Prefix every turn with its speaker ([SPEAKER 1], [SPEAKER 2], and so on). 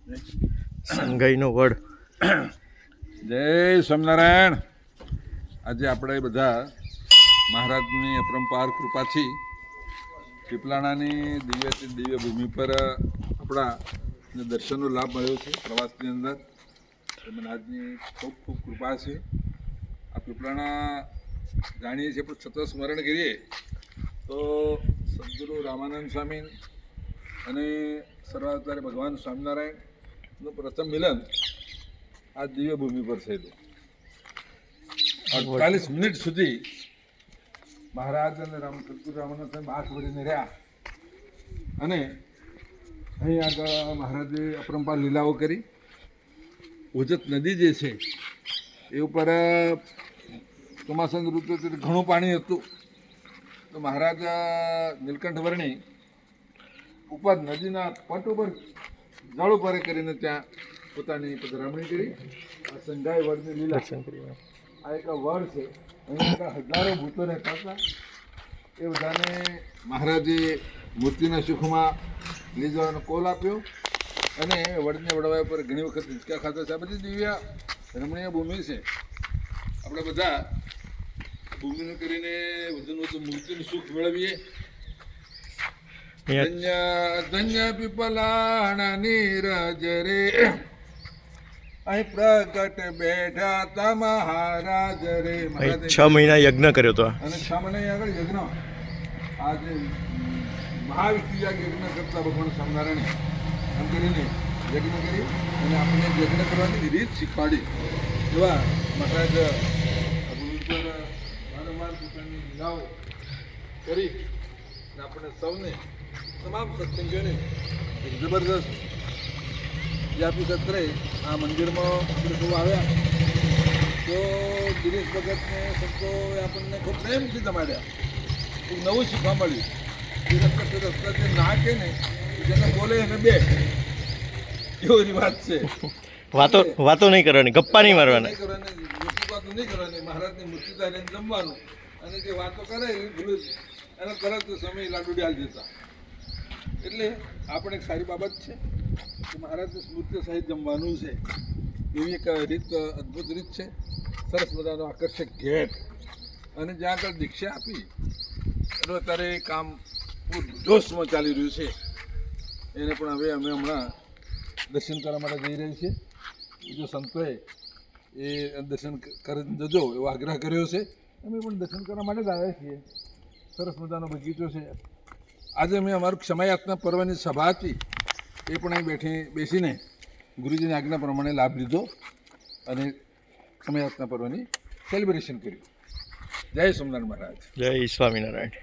[SPEAKER 1] સંઘઈનો વડ.
[SPEAKER 2] જય સ્વામિનારાયણ. આજે આપણે બધા મહારાજની અપરંપાર કૃપાથી પીપલાણાની દિવ્ય ભૂમિ પર આપણા દર્શનનો લાભ મળ્યો છે. પ્રવાસની અંદર મહારાજની ખૂબ ખૂબ કૃપા છે. આ પીપલાણા જાણીએ છીએ પણ સતત સ્મરણ કરીએ તો સદગુરુ રામાનંદ સ્વામી અને સર્વાવતારી ભગવાન સ્વામિનારાયણનું પ્રથમ મિલન આ દિવ્ય ભૂમિ પર થયેલું. 48 મિનિટ સુધી મહારાજ અને સદગુરુ રામાનંદ સ્વામી બાસ ભરીને રહ્યા અને અહીં આગળ મહારાજે અપરંપાર લીલાઓ કરી. ઉજત નદી જે છે એ ઉપર ચોમાસાની ઋતુ હતી, ઘણું પાણી હતું. તો મહારાજ નીલકંઠ વર્ણી ઉપર નદીના પટ ઉપર જળ ઉપર કરીને ત્યાં પોતાની પધરામણી કરી. આ સંઘાઈ વડની લીલા આ એક વડ છે. અહીં હજારો ભૂતો રહેતા હતા. એ બધાને મહારાજે મૂર્તિના સુખમાં લઈ જવાનો કોલ આપ્યો અને વડને વડવા પર ઘણી વખત હિંચકા ખાતા છે. આ બધી દિવ્ય રમણીય ભૂમિ છે. આપણે બધા ભૂમિનું કરીને વધુ વધુ મૂર્તિનું સુખ મેળવીએ. ધન્ય ધન્ય પીપલાણા નીરજ રે, અહીં પ્રગટ બેઠા તા મહારાજ રે.
[SPEAKER 1] 6 મહિના યજ્ઞ કર્યો હતો
[SPEAKER 2] અને 6 મહિના આગળ યજ્ઞ આજે મહાવિષ્ણુ યજ્ઞ કરતા ભગવાન સ્વામિનારાયણે એમ કરીને યજ્ઞ કરી અને આપણને યજ્ઞ કરવાની રીત શીખવાડી. એવા મહારાજ ભૂમિ પર વારંવાર પોતાની લીલાઓ કરી અને આપણે સૌને તમામ સત્સંગીઓને એક જબરદસ્ત વ્યાપી સત્રે આ મંદિરમાં સૌ આવ્યા તો ગિરીશ ભગતને સંતોએ આપણને ખૂબ પ્રેમથી જમાડ્યા. એક નવું શીખવા મળ્યું. જે રસ્તા ના કે ને જેને બોલે એને બે એવો રિવાજ છે.
[SPEAKER 1] વાતો નહીં કરવાની, ગપ્પા નહીં મારવાના,
[SPEAKER 2] નહીં કરવાની, મોટી વાતો નહીં કરવાની. મહારાજની મૂર્તિ તારીને જમવાનું અને જે વાતો કરે એ ભૂલું એને તરત સમય લાડુ ડાલ દેતા. એટલે આપણે એક સારી બાબત છે કે મહારાજની સ્મૃતિ સહિત જમવાનું છે. એવી એક રીત, અદ્ભુત રીત છે. સરસ મજાનો આકર્ષક ગેટ અને જ્યાં આગળ દીક્ષા આપી એનું અત્યારે કામ જોશમાં ચાલી રહ્યું છે. એને પણ હવે અમે હમણાં દર્શન કરવા માટે જઈ રહી છીએ. બીજો સંતોએ એ દર્શન કરી જજો એવો આગ્રહ કર્યો છે. અમે પણ દર્શન કરવા માટે જ આવ્યા છીએ. સરસ મજાનો બગીચો છે. આજે અમે અમારું ક્ષમાયાતના પર્વની સભા હતી એ પણ અહીં બેસીને ગુરુજીની આજ્ઞા પ્રમાણે લાભ લીધો અને ક્ષમાયાતના પર્વની સેલિબ્રેશન કર્યું. જય સ્વામિનારાયણ મહારાજ.
[SPEAKER 1] જય સ્વામિનારાયણ.